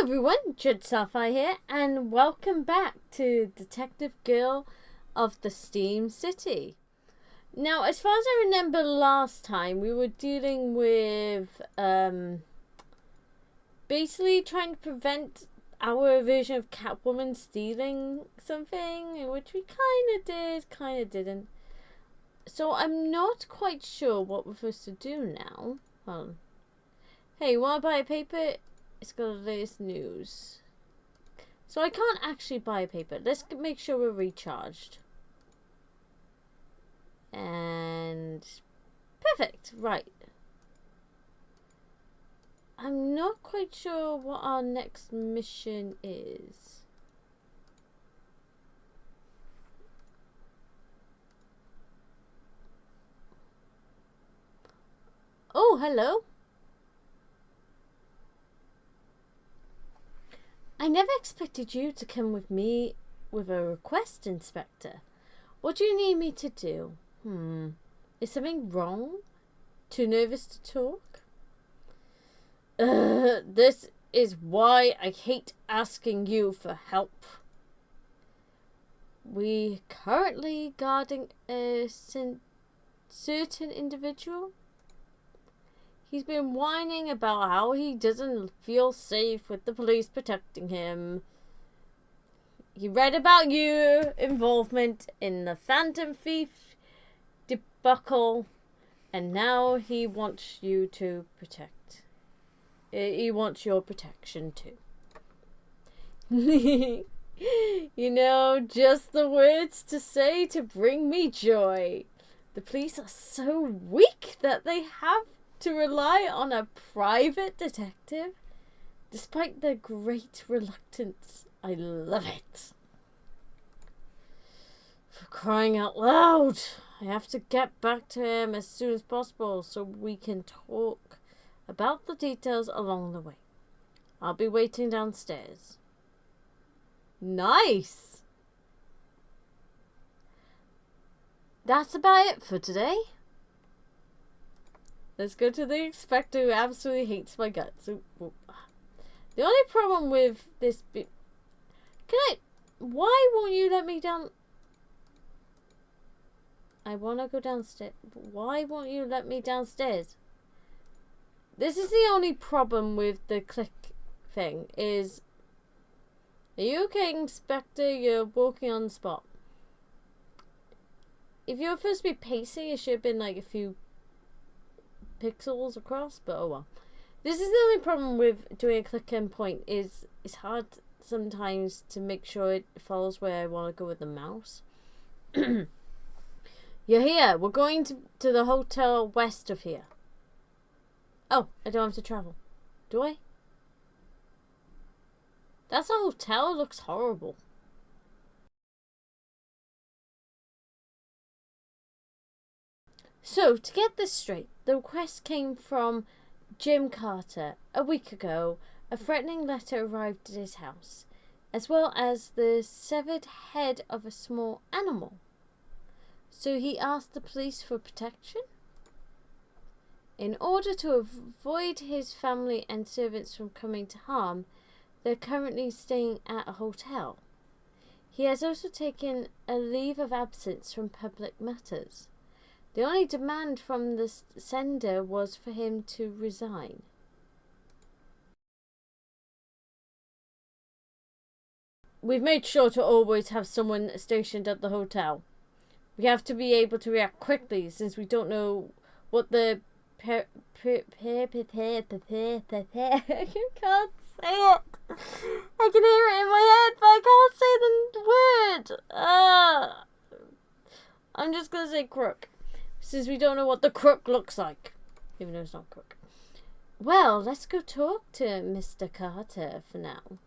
everyone, Judd Sapphire here, and welcome back to Detective Girl of the Steam City. Now, as far as I remember last time, we were dealing with, basically trying to prevent our version of Catwoman stealing something, which we kind of did, kind of didn't. So I'm not quite sure what we're supposed to do now. Hey, you want to buy a paper? It's got the latest news. So I can't actually buy a paper. Let's make sure we're recharged. And perfect. Right. I'm not quite sure what our next mission is. Oh, hello. I never expected you to come with me with a request, Inspector. What do you need me to do? Is something wrong? Too nervous to talk? This is why I hate asking you for help. We currently guarding a certain individual. He's been whining about how he doesn't feel safe with the police protecting him. He read about your involvement in the Phantom Thief debacle, and now he wants you to protect. He wants your protection too. You know, just the words to say to bring me joy. The police are so weak that they have to rely on a private detective. Despite their great reluctance, I love it. For crying out loud, I have to get back to him as soon as possible so we can talk about the details along the way. I'll be waiting downstairs. Nice! That's about it for today. Let's go to the inspector who absolutely hates my guts. The only problem with this bit... Why won't you let me down... I want to go downstairs. Why won't you let me downstairs? This is the only problem with the click thing, is... Are you okay, Inspector? You're walking on the spot. If you were supposed to be pacing, it should have been like a few pixels across, but oh well. This is the only problem with doing a click and point, is it's hard sometimes to make sure it follows where I want to go with the mouse. You're here. We're going to the hotel west of here. Oh, I don't have to travel. Do I? That's a hotel. It looks horrible. So, to get this straight, the request came from Jim Carter. A week ago, a threatening letter arrived at his house, as well as the severed head of a small animal. So he asked the police for protection? In order to avoid his family and servants from coming to harm, they're currently staying at a hotel. He has also taken a leave of absence from public matters. The only demand from the sender was for him to resign. We've made sure to always have someone stationed at the hotel. We have to be able to react quickly since we don't know what the I can't say it. I can hear it in my head, but I can't say the word. I'm just gonna say crook, since we don't know what the crook looks like, even though it's not crook. Well, let's go talk to Mr. Carter for now.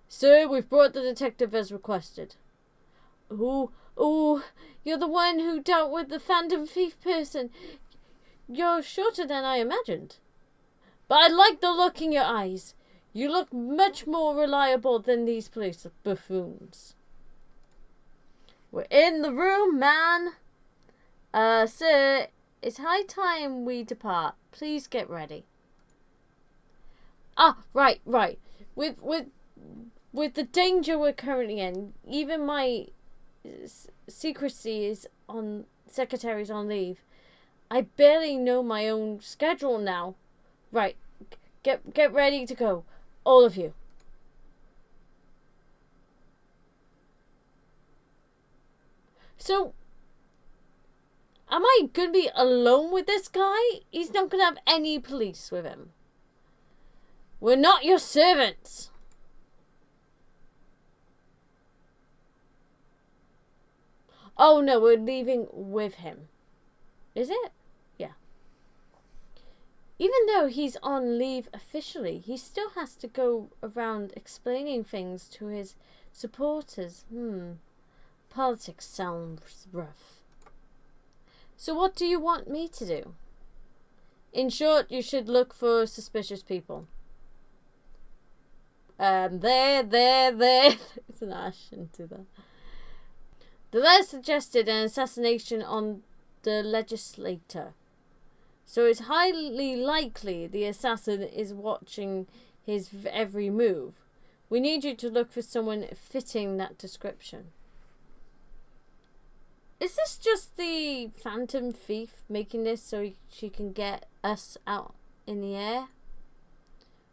Sir, we've brought the detective as requested. Oh, you're the one who dealt with the Phantom Thief person. You're shorter than I imagined. But I like the look in your eyes. You look much more reliable than these police buffoons. We're in the room, man. Sir, It's high time we depart. Please get ready. Ah, right. With the danger we're currently in, even my secrecy is on. Secretary's on leave. I barely know my own schedule now. Right, get ready to go, all of you. So, am I gonna be alone with this guy? He's not gonna have any police with him. We're not your servants. Oh no, we're leaving with him. Is it? Yeah. Even though he's on leave officially, he still has to go around explaining things to his supporters. Politics sounds rough. So what do you want me to do? In short, you should look for suspicious people. There. It's an ash into that. The letter suggested an assassination on the legislator. So it's highly likely the assassin is watching his every move. We need you to look for someone fitting that description. Is this just the phantom thief making this so she can get us out in the air?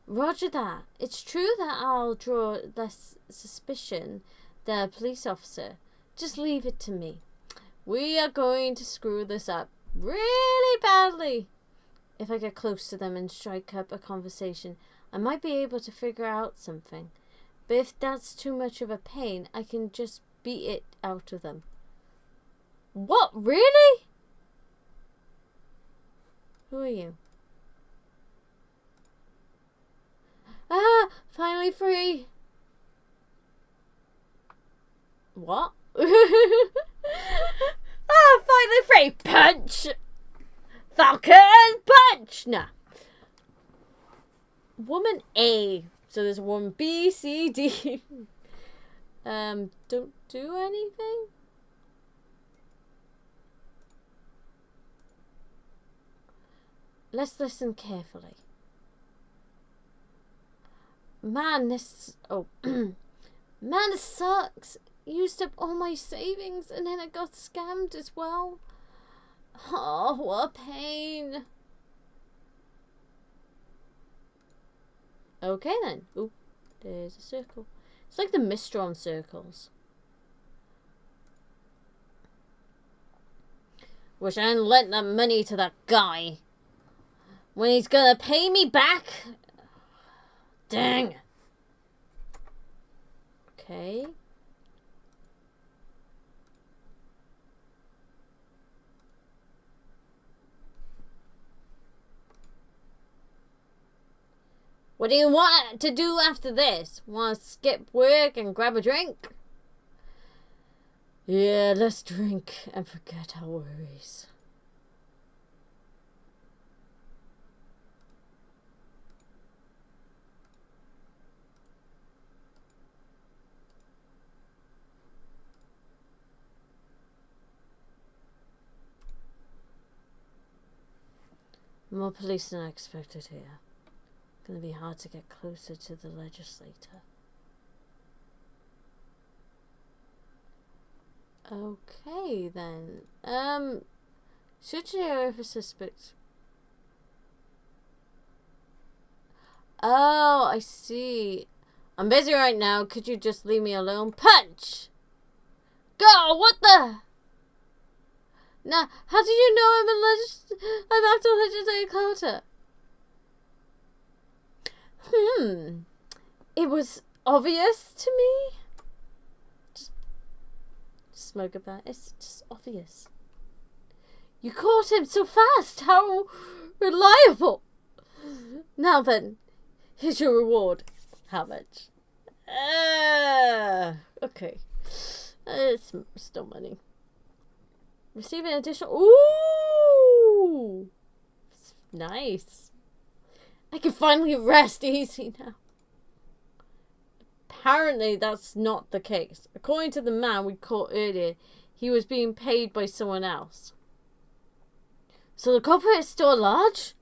Roger that. It's true that I'll draw less suspicion than a police officer. Just leave it to me. We are going to screw this up really badly. If I get close to them and strike up a conversation, I might be able to figure out something. But if that's too much of a pain, I can just beat it out of them. What? Really? Who are you? Ah, finally free. What? Finally free. Punch. Falcon punch. Nah. Woman A. So there's a woman B, C, D. Don't do anything. Let's listen carefully. Man, this... Oh. Man, this sucks. Used up all my savings and then I got scammed as well. Oh, what a pain. Okay then. Ooh, there's a circle. It's like the Mistron circles. Wish I hadn't lent that money to that guy. When he's gonna pay me back? Dang. Okay. What do you want to do after this? Want to skip work and grab a drink? Yeah, let's drink and forget our worries. More police than I expected here. Gonna be hard to get closer to the legislator. Okay then. Should you ever suspect? Oh, I see. I'm busy right now. Could you just leave me alone? Punch! Go! What the? Now, how did you know I'm acting legislative Carter? It was obvious to me. Just smoke about it. It's just obvious. You caught him so fast. How reliable. Now then, here's your reward. How much? Okay. It's still money. Receive an additional... Ooh! It's nice. I can finally rest easy now. Apparently that's not the case. According to the man we caught earlier, he was being paid by someone else. So the culprit is still large?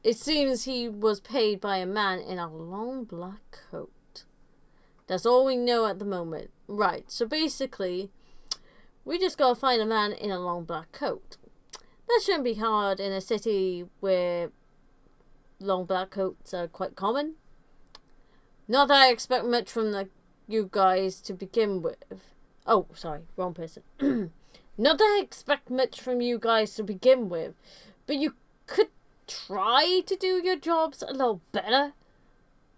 It seems he was paid by a man in a long black coat. That's all we know at the moment. Right, so basically, we just gotta find a man in a long black coat. That shouldn't be hard in a city where long black coats are quite common. Not that I expect much from you guys to begin with. Oh, sorry, wrong person. Not that I expect much from you guys to begin with, but you could try to do your jobs a little better.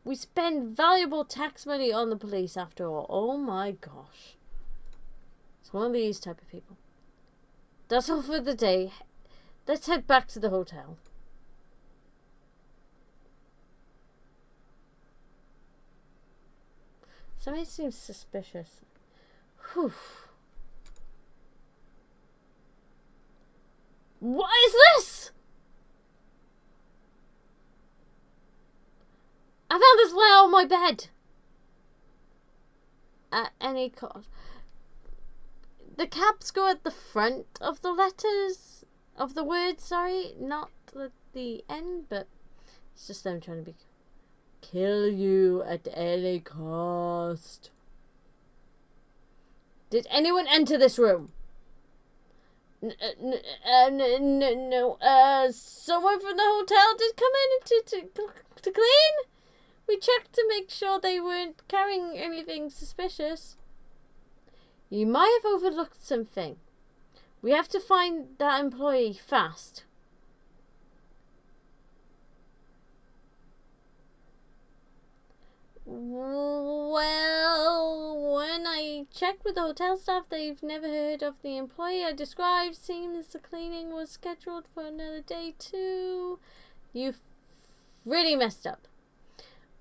We spend valuable tax money on the police after all. Oh my gosh. It's one of these type of people. That's all for the day. Let's head back to the hotel. Something seems suspicious. Whew. What is this? I found this letter on my bed. At any cost. The caps go at the front of the letters, of the words, sorry. Not at the end, but it's just them trying to be... Kill you at any cost. Did anyone enter this room? No. Someone from the hotel did come in to clean. We checked to make sure they weren't carrying anything suspicious. You might have overlooked something. We have to find that employee fast. Well, when I checked with the hotel staff, they've never heard of the employee I described. Seems the cleaning was scheduled for another day too. You've really messed up.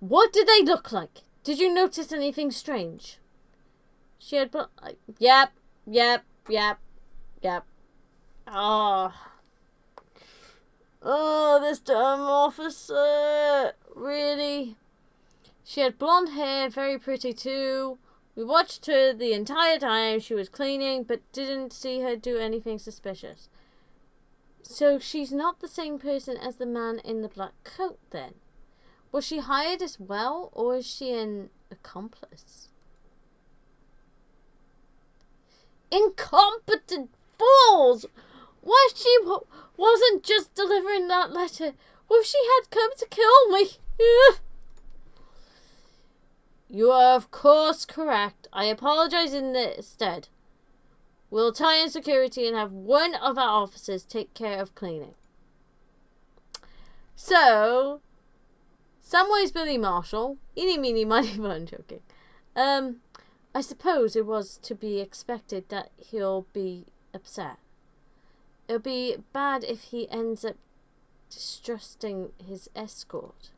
What did they look like? Did you notice anything strange? She had... Yep. Oh, this dumb officer. Really? She had blonde hair, very pretty too. We watched her the entire time she was cleaning, but didn't see her do anything suspicious. So she's not the same person as the man in the black coat then? Was she hired as well, or is she an accomplice? Incompetent fools! What if she wasn't just delivering that letter? What if she had come to kill me? You are of course correct. I apologize instead. We'll tie in security and have one of our officers take care of cleaning. So, Samwise Billy Marshall, eeny meeny miny moe, I'm joking. I suppose it was to be expected that he'll be upset. It'll be bad if he ends up distrusting his escort.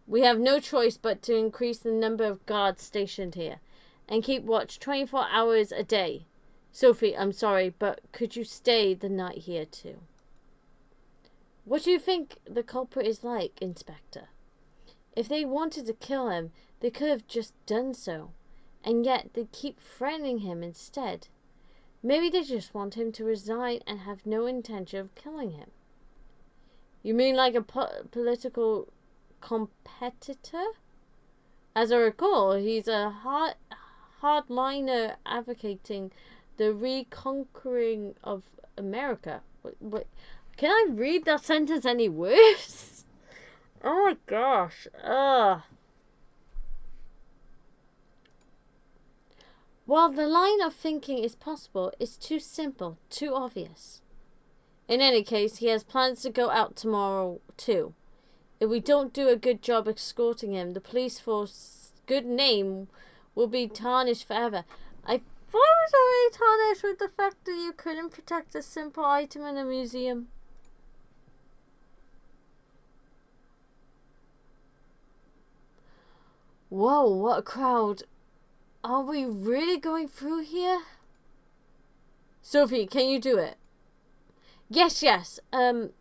We have no choice but to increase the number of guards stationed here and keep watch 24 hours a day. Sophie, I'm sorry, but could you stay the night here too? What do you think the culprit is like, Inspector? If they wanted to kill him, they could have just done so, and yet they keep threatening him instead. Maybe they just want him to resign and have no intention of killing him. You mean like a political competitor? As I recall, he's a hardliner advocating the reconquering of America. Wait, can I read that sentence any worse? Oh my gosh. While the line of thinking is possible, it's too simple, too obvious. In any case, he has plans to go out tomorrow too. If we don't do a good job escorting him, the police force's good name will be tarnished forever. I thought it was already tarnished with the fact that you couldn't protect a simple item in a museum. Whoa, what a crowd. Are we really going through here? Sophie, can you do it? Yes. Who am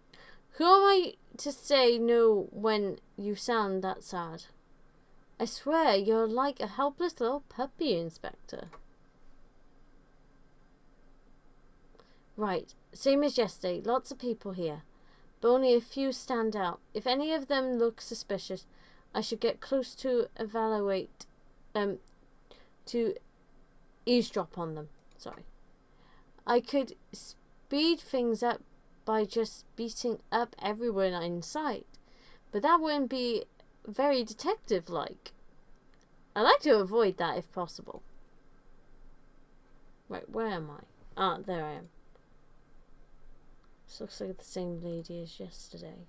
I to say no when you sound that sad? I swear you're like a helpless little puppy, Inspector. Right, Same as yesterday. Lots of people here, but only a few stand out. If any of them look suspicious, I should get close to evaluate, to eavesdrop on them. Sorry. I could speed things up by just beating up everyone in sight, but that wouldn't be very detective-like. I like to avoid that if possible. Right, where am I? Ah, there I am. This looks like the same lady as yesterday.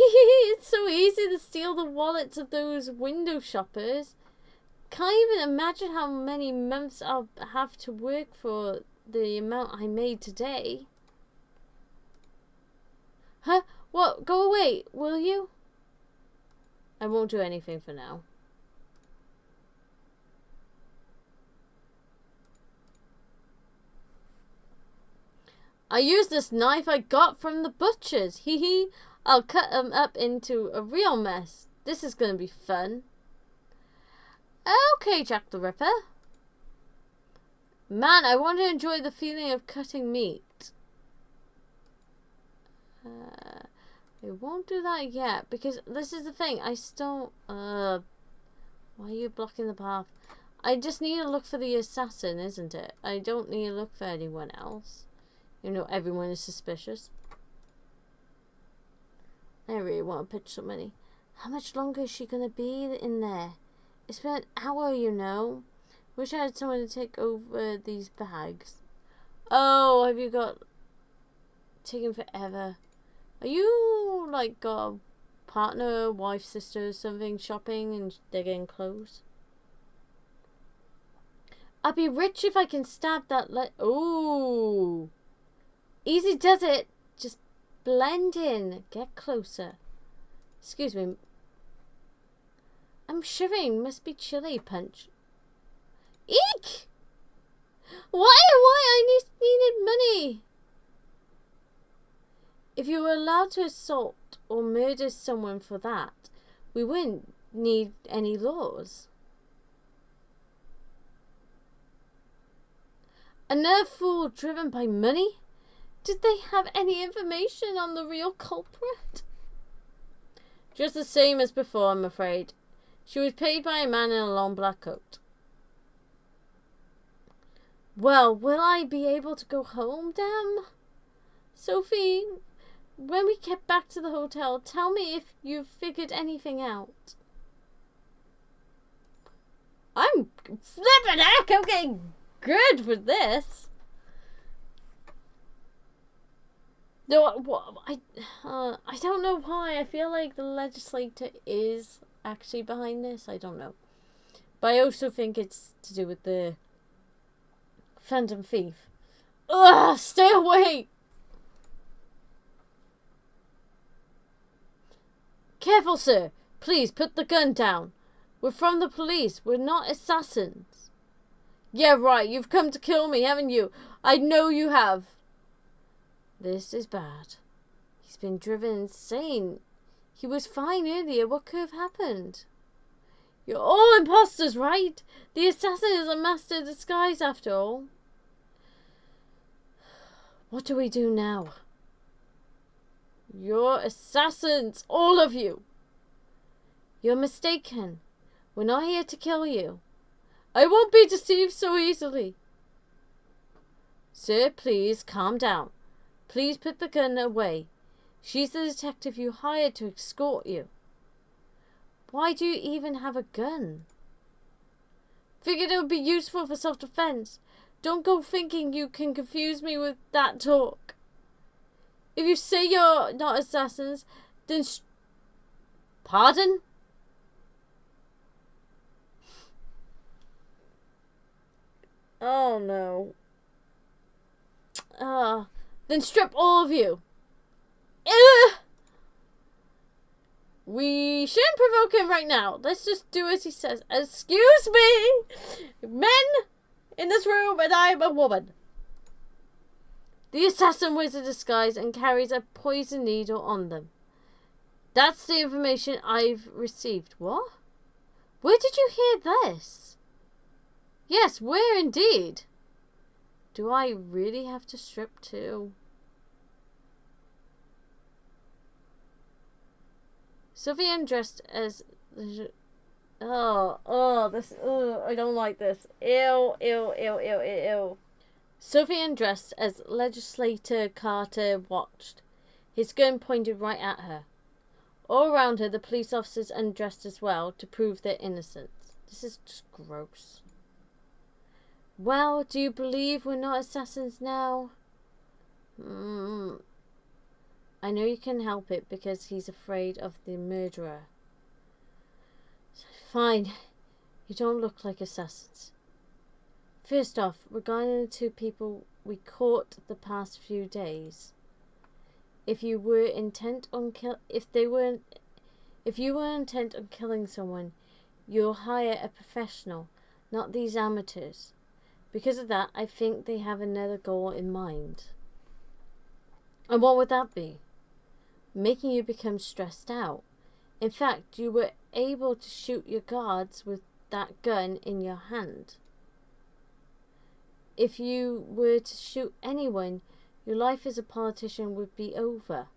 It's so easy to steal the wallets of those window shoppers. Can't even imagine how many months I'll have to work for the amount I made today. Huh? What? Go away, will you? I won't do anything for now. I used this knife I got from the butcher's. Hee hee. I'll cut them up into a real mess. This is going to be fun. Okay, Jack the Ripper. Man, I want to enjoy the feeling of cutting meat. I won't do that yet because this is the thing. I still... why are you blocking the path? I just need to look for the assassin, isn't it? I don't need to look for anyone else. You know, everyone is suspicious. I really want to pitch some money. How much longer is she going to be in there? It's been an hour, you know. Wish I had someone to take over these bags. Oh, have you got... taking forever? Are you, like, got a partner, wife, sister, something, shopping, and they're getting clothes? I'll be rich if I can stab that ooh. Easy does it. Just blend in. Get closer. Excuse me. I'm shivering. Must be chilly, Punch. Eek! Why? I needed money. If you were allowed to assault or murder someone for that, we wouldn't need any laws. Another fool driven by money? Did they have any information on the real culprit? Just the same as before, I'm afraid. She was paid by a man in a long black coat. Well, will I be able to go home, damn? Sophie, when we get back to the hotel, tell me if you've figured anything out. I'm flipping heck, I'm getting good with this. No, I don't know why. I feel like the legislator is actually behind this. I don't know. But I also think it's to do with the Phantom Thief. Ugh, stay away! Careful, sir. Please, put the gun down. We're from the police. We're not assassins. Yeah, right. You've come to kill me, haven't you? I know you have. This is bad. He's been driven insane. He was fine earlier. What could have happened? You're all imposters, right? The assassin is a master disguise after all. What do we do now? You're assassins, all of you. You're mistaken. We're not here to kill you. I won't be deceived so easily. Sir, please calm down. Please put the gun away. She's the detective you hired to escort you. Why do you even have a gun? Figured it would be useful for self-defense. Don't go thinking you can confuse me with that talk. If you say you're not assassins, then pardon? Oh no. Then strip all of you. Ugh! We shouldn't provoke him right now. Let's just do as he says. Excuse me! Men in this room, and I am a woman. The assassin wears a disguise and carries a poison needle on them. That's the information I've received. What? Where did you hear this? Yes, where indeed? Do I really have to strip too? Sophie undressed as... I don't like this. Ew, ew, ew, ew, ew, ew. Sophie undressed as Legislator Carter watched, his gun pointed right at her. All around her, the police officers undressed as well to prove their innocence. This is just gross. Well, do you believe we're not assassins now? I know you can help it because he's afraid of the murderer. Fine. You don't look like assassins. First off, regarding the two people we caught the past few days, if you were intent on killing someone, you'll hire a professional, not these amateurs. Because of that, I think they have another goal in mind. And what would that be? Making you become stressed out. In fact, you were able to shoot your guards with that gun in your hand. If you were to shoot anyone, your life as a politician would be over.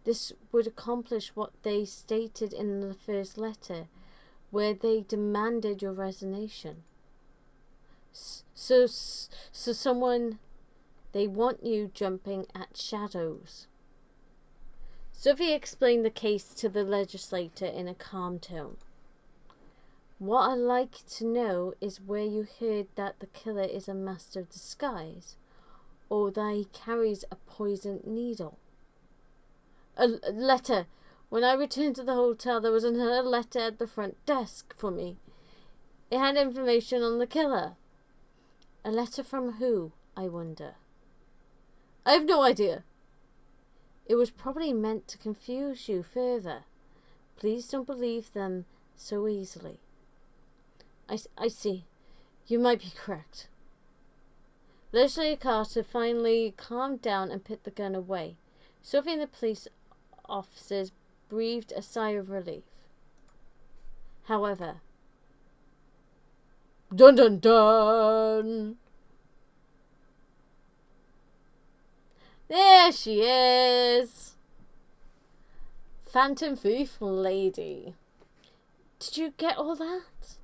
This would accomplish what they stated in the first letter, where they demanded your resignation. So someone, they want you jumping at shadows. Sophie explained the case to the legislator in a calm tone. What I'd like to know is where you heard that the killer is a master of disguise, or that he carries a poisoned needle. A letter. When I returned to the hotel, there was another letter at the front desk for me. It had information on the killer. A letter from who, I wonder? I have no idea. It was probably meant to confuse you further. Please don't believe them so easily. I see. You might be correct. Legislator Carter finally calmed down and put the gun away. Sophie and the police officers breathed a sigh of relief. However, dun dun dun! There she is! Phantom Thief Lady. Did you get all that?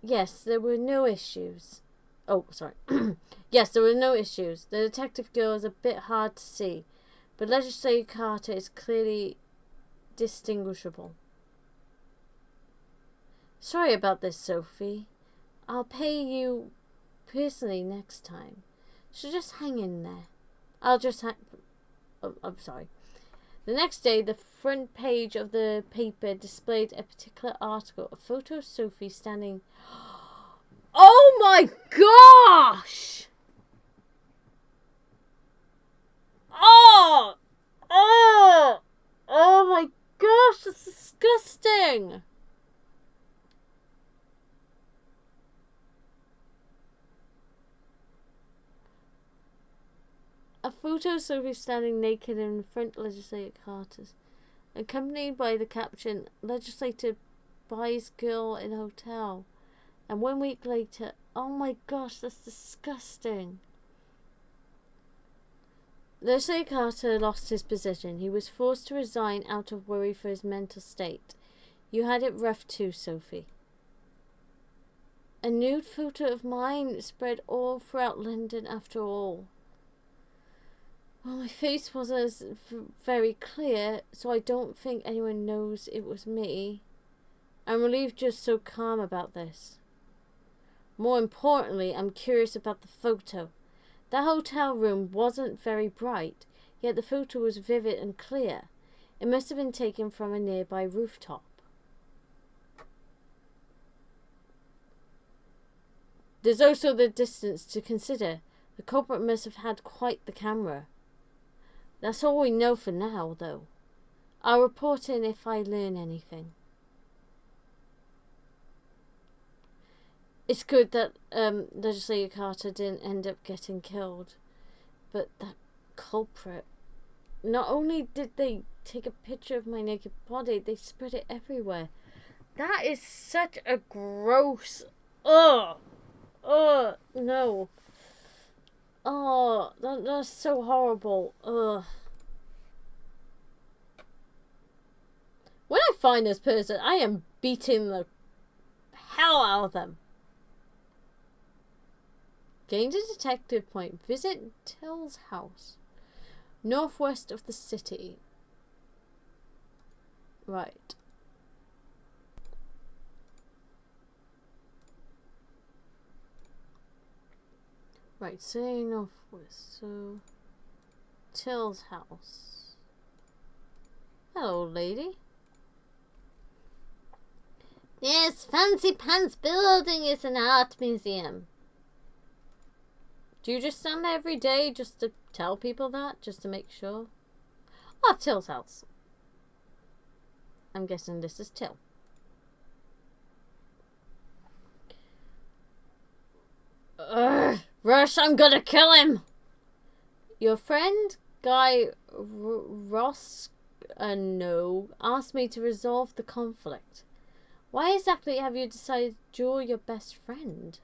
Yes, there were no issues. Oh, sorry. Yes, there were no issues. The detective girl is a bit hard to see, but Legislator Carter is clearly distinguishable. Sorry about this, Sophie. I'll pay you personally next time. So just hang in there. I'm sorry. The next day, the front page of the paper displayed a particular article, a photo of Sophie standing... Oh my gosh! Oh my gosh, that's disgusting! A photo of Sophie standing naked in front of Legislator Carter's, accompanied by the caption, Legislator buys girl in hotel. And 1 week later, oh my gosh, that's disgusting. Legislator Carter lost his position. He was forced to resign out of worry for his mental state. You had it rough too, Sophie. A nude photo of mine spread all throughout London after all. Well, my face wasn't very clear, so I don't think anyone knows it was me. I'm relieved you're so calm about this. More importantly, I'm curious about the photo. That hotel room wasn't very bright, yet the photo was vivid and clear. It must have been taken from a nearby rooftop. There's also the distance to consider. The culprit must have had quite the camera. That's all we know for now, though. I'll report in if I learn anything. It's good that Legislator Carter didn't end up getting killed. But that culprit... Not only did they take a picture of my naked body, they spread it everywhere. That is such a gross... Ugh. Ugh. No. Oh, that's so horrible. Ugh. When I find this person, I am beating the hell out of them. Gained a detective point. Visit Till's house. Northwest of the city. Right. Right, say northwest. So, Till's house. Hello, lady. This fancy pants building is an art museum. Do you just stand there every day just to tell people that? Just to make sure? Oh, Till's house. I'm guessing this is Till. Ugh, Rush, I'm gonna kill him! Your friend, Guy Ross, no, asked me to resolve the conflict. Why exactly have you decided to duel your best friend?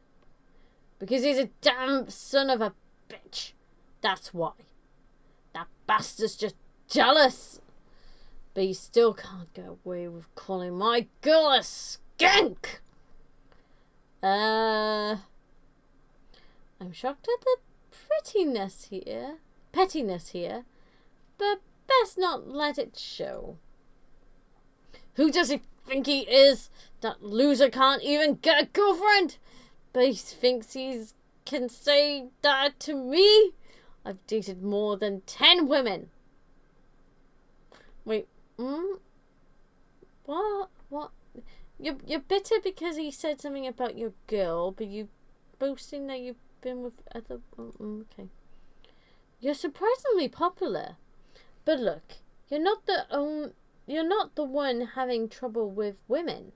Because he's a damn son of a bitch. That's why. That bastard's just jealous. But he still can't get away with calling my girl a skank. I'm shocked at the pettiness here, but best not let it show. Who does he think he is? That loser can't even get a girlfriend. But he thinks he can say that to me? I've dated more than 10 women. Wait, What? What? You're bitter because he said something about your girl, but you boasting that you've been with other... okay. You're surprisingly popular. But look, you're not the one having trouble with women.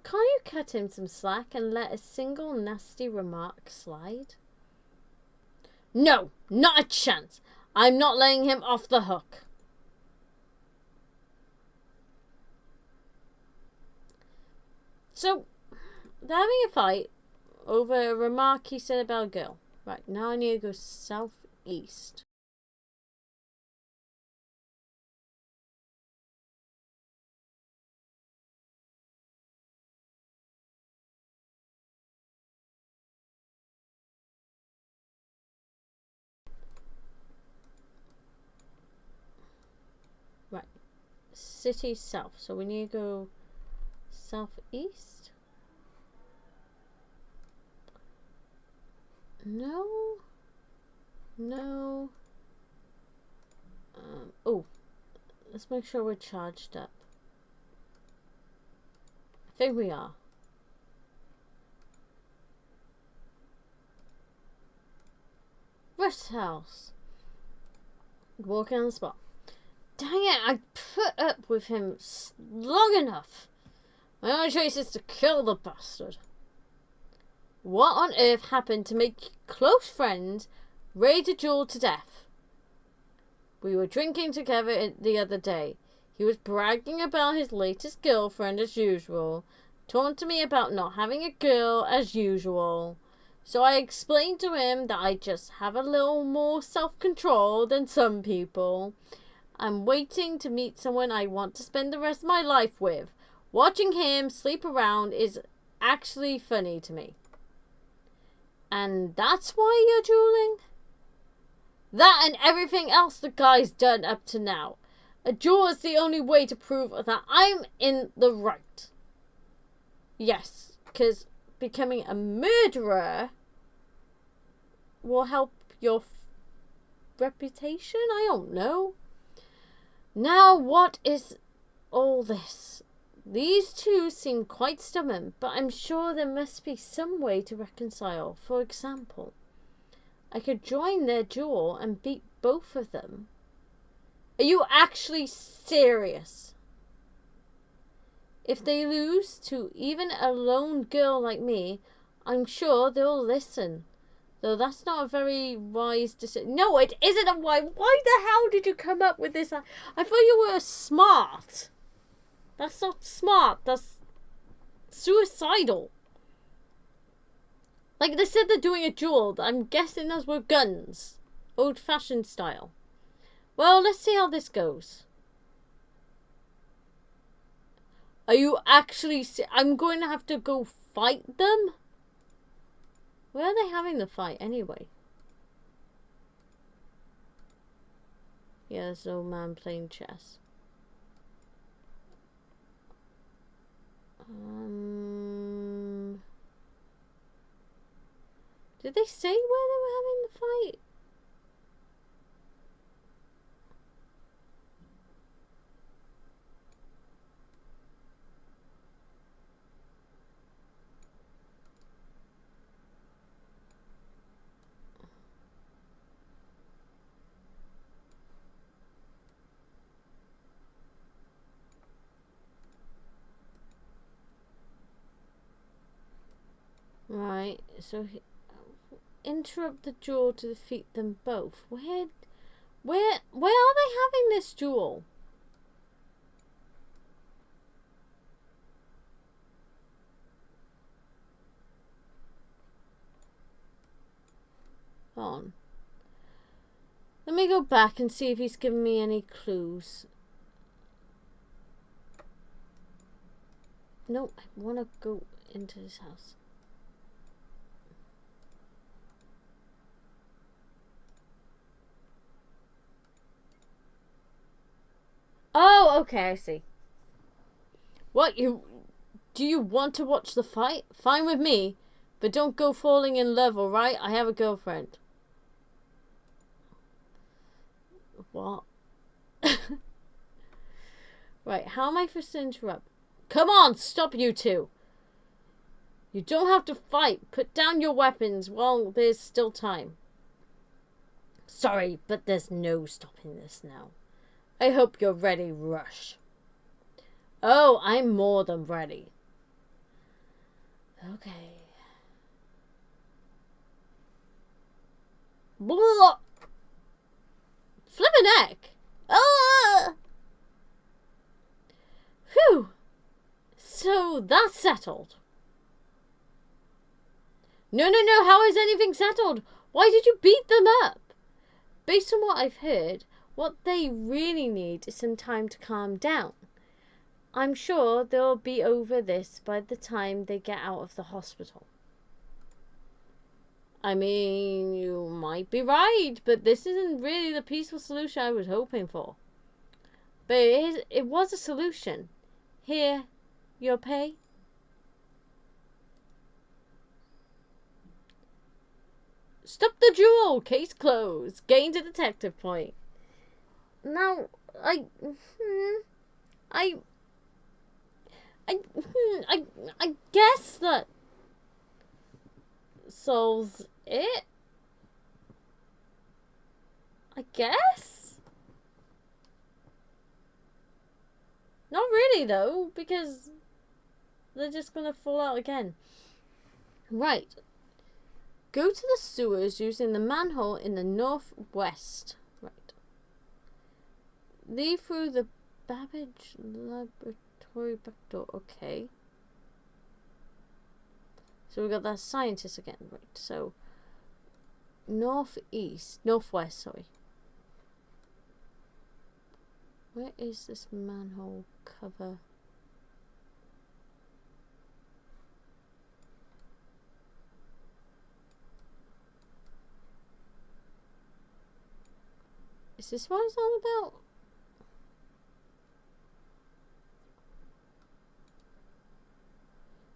Can't you cut him some slack and let a single nasty remark slide? No, not a chance. I'm not letting him off the hook. So, they're having a fight over a remark he said about a girl. Right, now I need to go southeast. Right, city south. So we need to go southeast. No. No. Oh, let's make sure we're charged up. I think we are. Rest house. Walking on the spot. Dang it, I put up with him long enough. My only choice is to kill the bastard. What on earth happened to make close friends ready to duel to death? We were drinking together the other day. He was bragging about his latest girlfriend as usual. Taunting me about not having a girl as usual. So I explained to him that I just have a little more self-control than some people. I'm waiting to meet someone I want to spend the rest of my life with. Watching him sleep around is actually funny to me. And that's why you're dueling? That and everything else the guy's done up to now. A duel is the only way to prove that I'm in the right. Yes, because becoming a murderer will help your reputation? I don't know. Now, what is all this? These two seem quite stubborn, but I'm sure there must be some way to reconcile. For example, I could join their duel and beat both of them. Are you actually serious? If they lose to even a lone girl like me, I'm sure they'll listen. Though that's not a very wise decision. No, it isn't a wise... Why the hell did you come up with this? I thought you were smart. That's not smart. That's suicidal. Like they said they're doing a duel. I'm guessing those were guns. Old-fashioned style. Well, let's see how this goes. Are you actually... I'm going to have to go fight them? Where are they having the fight anyway? Yeah, there's an old man playing chess. Did they say where they were having the fight? Right, so interrupt the duel to defeat them both. Where are they having this duel? On. Let me go back and see if he's given me any clues. No, I want to go into his house. Oh, okay, I see. What, do you want to watch the fight? Fine with me, but don't go falling in love, alright? I have a girlfriend. What? Right, how am I supposed to interrupt? Come on, stop you two! You don't have to fight. Put down your weapons while there's still time. Sorry, but there's no stopping this now. I hope you're ready, Rush. Oh, I'm more than ready. Okay. Blah! Flippin' heck! Ah! Phew! So that's settled. No, how is anything settled? Why did you beat them up? Based on what I've heard, what they really need is some time to calm down. I'm sure they'll be over this by the time they get out of the hospital. I mean, you might be right, but this isn't really the peaceful solution I was hoping for. But it was a solution. Here, your pay. Stop the duel! Case closed. Gained a detective point. Now, I guess that solves it. I guess? Not really, though, because they're just gonna fall out again. Right. Go to the sewers using the manhole in the northwest. Right. Leave through the Babbage Laboratory back door. Okay. So we got that scientist again. Right. So northwest, sorry. Where is this manhole cover? Is this what it's all about?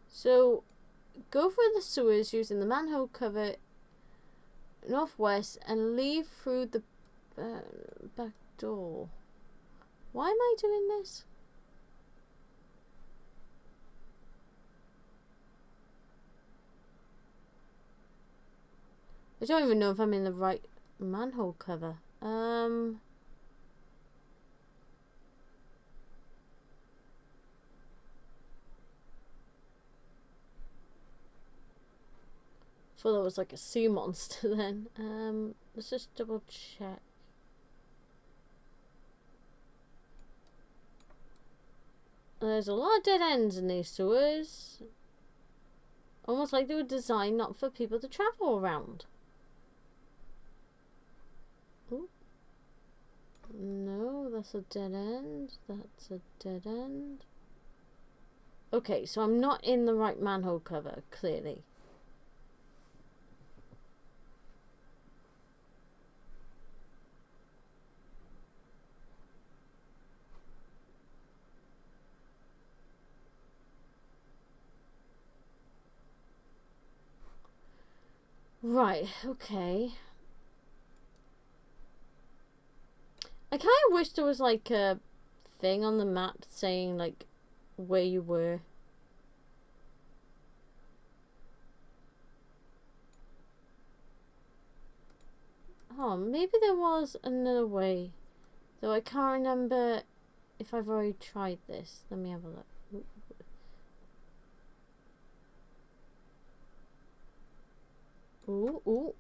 So, go through the sewers using the manhole cover northwest and leave through the back door. Why am I doing this? I don't even know if I'm in the right manhole cover. Thought that was like a sea monster then. Let's just double check. There's a lot of dead ends in these sewers. Almost like they were designed not for people to travel around. Ooh. No, that's a dead end. That's a dead end. Okay, so I'm not in the right manhole cover, clearly. Right, okay. I kind of wish there was like a thing on the map saying like where you were. Oh, maybe there was another way. Though I can't remember if I've already tried this. Let me have a look. Ooh, ooh.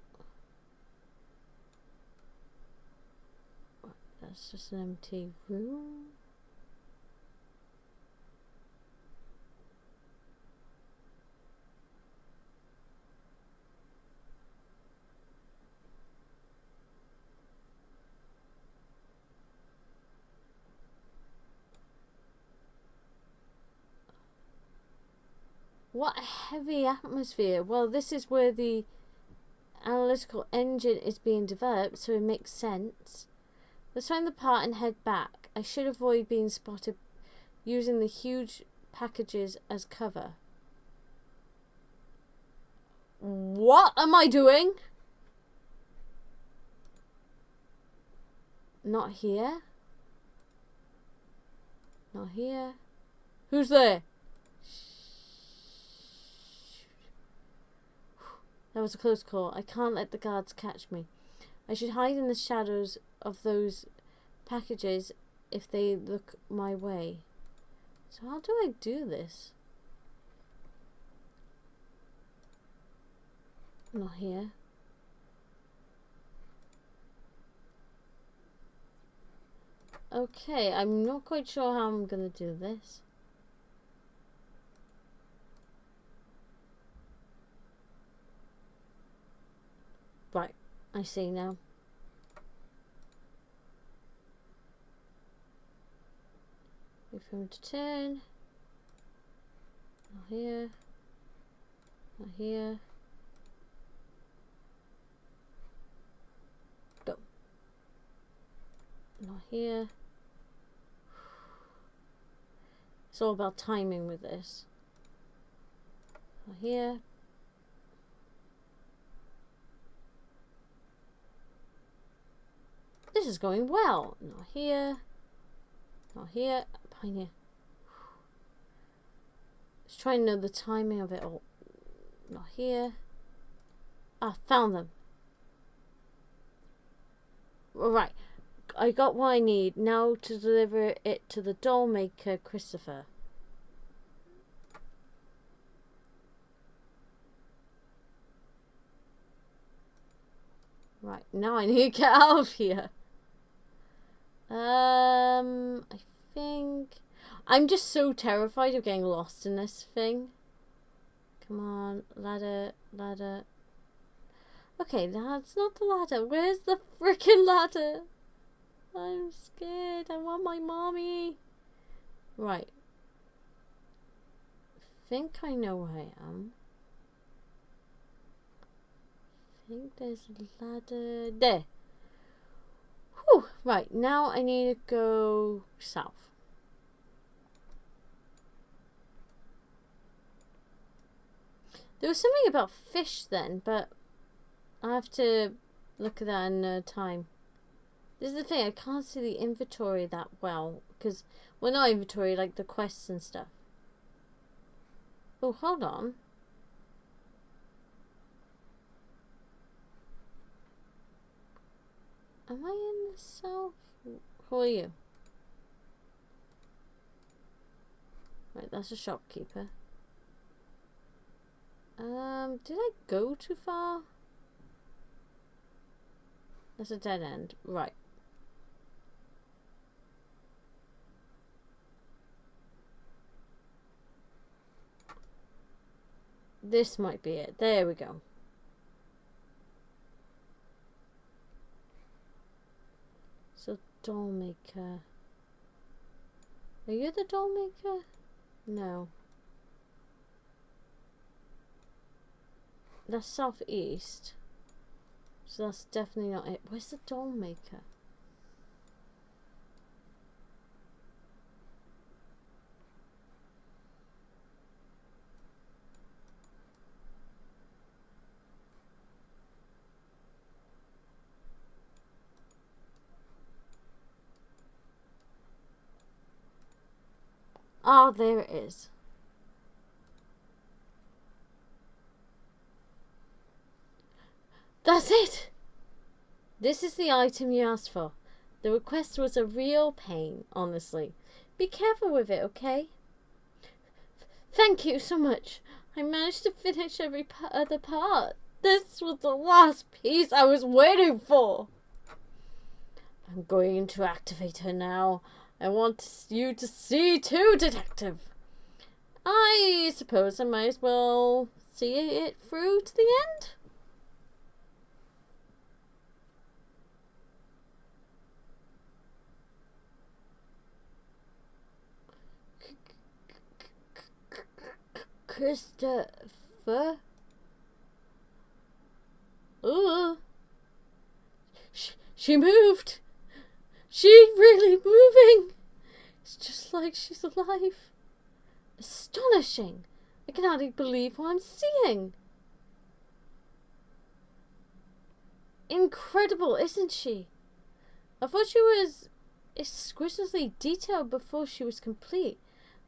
That's just an empty room. What a heavy atmosphere. Well, this is where the analytical engine is being developed, so it makes sense. Let's find the part and head back. I should avoid being spotted using the huge packages as cover. What am I doing? Not here. Not here. Who's there? That was a close call. I can't let the guards catch me. I should hide in the shadows of those packages if they look my way. So how do I do this? Not here. Okay, I'm not quite sure how I'm gonna do this. Right, I see now. Wait for him to turn. Not here. Not here. Go. Not here. It's all about timing with this. Not here. This is going well. Not here. Not here. Behind here. Just trying to know the timing of it all. Not here. Ah, found them. Alright. I got what I need. Now to deliver it to the doll maker, Christopher. Right, now I need to get out of here. I think I'm just so terrified of getting lost in this thing. Come on, ladder, ladder. Okay, that's not the ladder. Where's the freaking ladder? I'm scared. I want my mommy. Right. I think I know where I am. I think there's a ladder there. Whew. Right, now I need to go south. There was something about fish then, but I have to look at that in time. This is the thing, I can't see the inventory that well, because, well, not inventory, like the quests and stuff. Oh, hold on. Am I in the south? Who are you? Right, that's a shopkeeper. Did I go too far? That's a dead end. Right. This might be it. There we go. So, doll maker. Are you the doll maker? No. That's southeast. So that's definitely not it. Where's the doll maker? Oh, there it is. That's it! This is the item you asked for. The request was a real pain, honestly. Be careful with it, okay? Thank you so much. I managed to finish every other part. This was the last piece I was waiting for. I'm going to activate her now. I want you to see too, Detective. I suppose I might as well see it through to the end. Christopher? Ooh. She moved. She really moving. It's just like she's alive. Astonishing. I can hardly believe what I'm seeing. Incredible, isn't she? I thought she was exquisitely detailed before she was complete,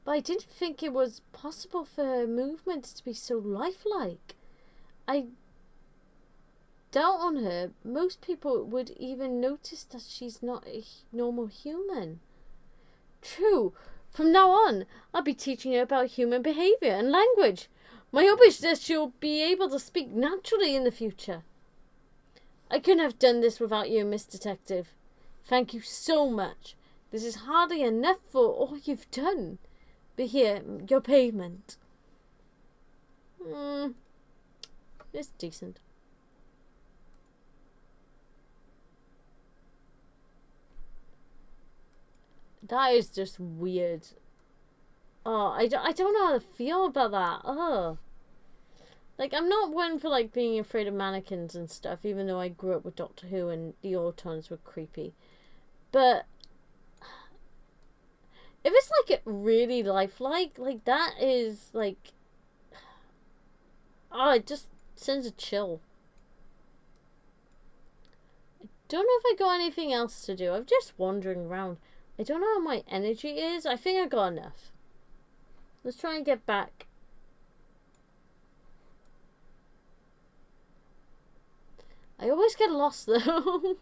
but I didn't think it was possible for her movements to be so lifelike. I doubt on her, most people would even notice that she's not a normal human. True. From now on, I'll be teaching her about human behavior and language. My hope is that she'll be able to speak naturally in the future. I couldn't have done this without you, Miss Detective. Thank you so much. This is hardly enough for all you've done. But here, your payment. It's decent. That is just weird. Oh, I don't know how to feel about that. Oh. Like, I'm not one for, like, being afraid of mannequins and stuff, even though I grew up with Doctor Who and the Autons were creepy. But if it's, like, really lifelike, like, that is, like... Oh, it just sends a chill. I don't know if I got anything else to do. I'm just wandering around. I don't know how my energy is. I think I got enough. Let's try and get back. I always get lost though.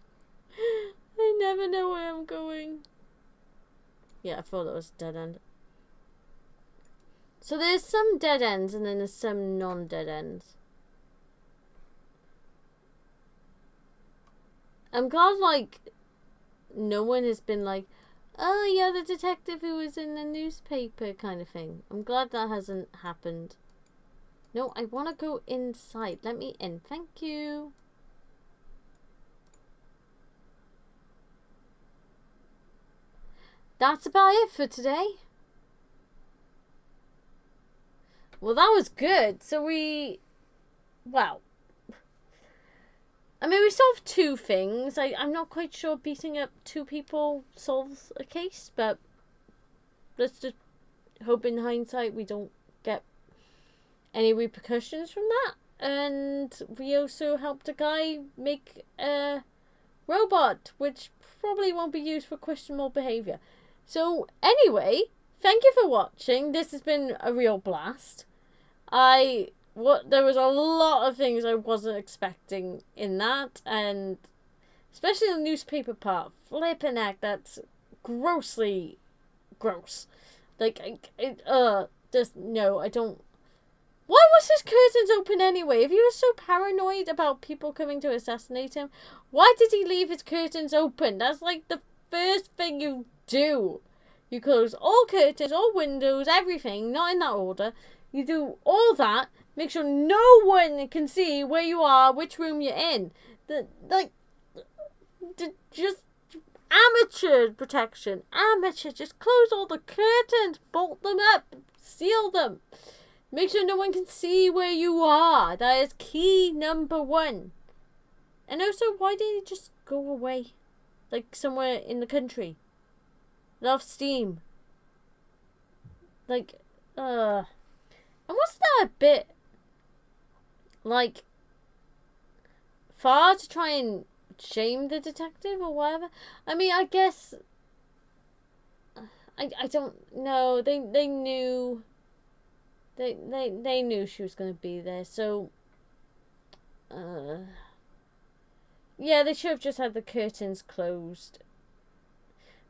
I never know where I'm going. Yeah, I thought that was a dead end. So there's some dead ends and then there's some non-dead ends. I'm glad, like, no one has been like, oh, yeah, the detective who was in the newspaper kind of thing. I'm glad that hasn't happened. No, I want to go inside. Let me in. Thank you. That's about it for today. Well, that was good. So well, I mean, we solved two things. I'm not quite sure beating up two people solves a case, but let's just hope in hindsight we don't get any repercussions from that. And we also helped a guy make a robot, which probably won't be used for questionable behaviour. So anyway, thank you for watching. This has been a real blast. There was a lot of things I wasn't expecting in that, and especially the newspaper part. Flipping heck, that's grossly gross. Like, just no, I don't. Why was his curtains open anyway? If he was so paranoid about people coming to assassinate him, why did he leave his curtains open? That's like the first thing you do. You close all curtains, all windows, everything, not in that order. You do all that, Make sure no one can see where you are, which room you're in. Just amateur protection. Amateur. Just close all the curtains, bolt them up, seal them. Make sure no one can see where you are. That is key number 1. And also, why didn't he just go away? Like somewhere in the country. Let off steam. Like, and wasn't that a bit, like, far to try and shame the detective or whatever? I mean, I guess, I don't know. They knew, they knew she was going to be there, so, yeah, they should have just had the curtains closed.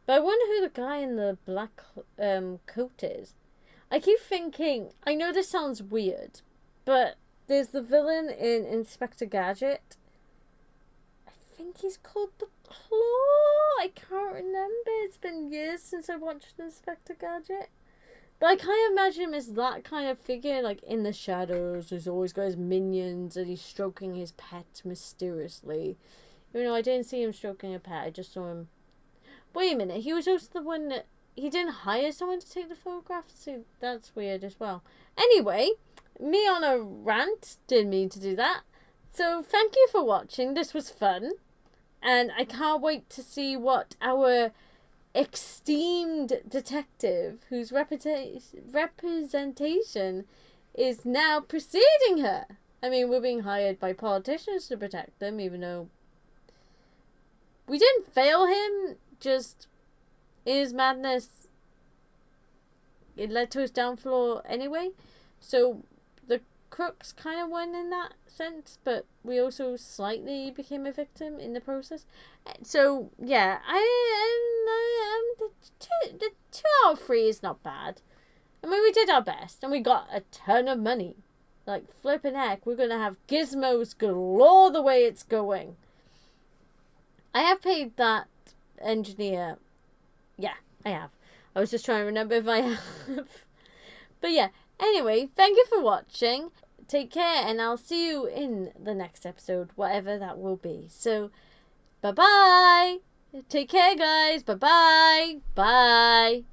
But I wonder who the guy in the black coat is. I keep thinking, I know this sounds weird, but there's the villain in Inspector Gadget. I think he's called the Claw. I can't remember. It's been years since I watched Inspector Gadget. But I kind of imagine him as that kind of figure, like in the shadows. He's always got his minions and he's stroking his pet mysteriously. Even though I didn't see him stroking a pet, I just saw him. Wait a minute, he was also the one that he didn't hire someone to take the photographs, so that's weird as well. Anyway, me on a rant, didn't mean to do that. So thank you for watching, this was fun. And I can't wait to see what our esteemed detective, whose representation is now preceding her. I mean, we're being hired by politicians to protect them, even though we didn't fail him, just in his madness, it led to his downfall anyway. So the crooks kind of won in that sense, but we also slightly became a victim in the process. So yeah, the 2 out of 3 is not bad. I mean, we did our best and we got a ton of money. Like flipping heck, we're gonna have gizmos galore the way it's going. I have paid that engineer. Yeah, I have. I was just trying to remember if I have. But yeah, anyway, thank you for watching. Take care, and I'll see you in the next episode, whatever that will be. So, bye-bye. Take care, guys. Bye-bye. Bye.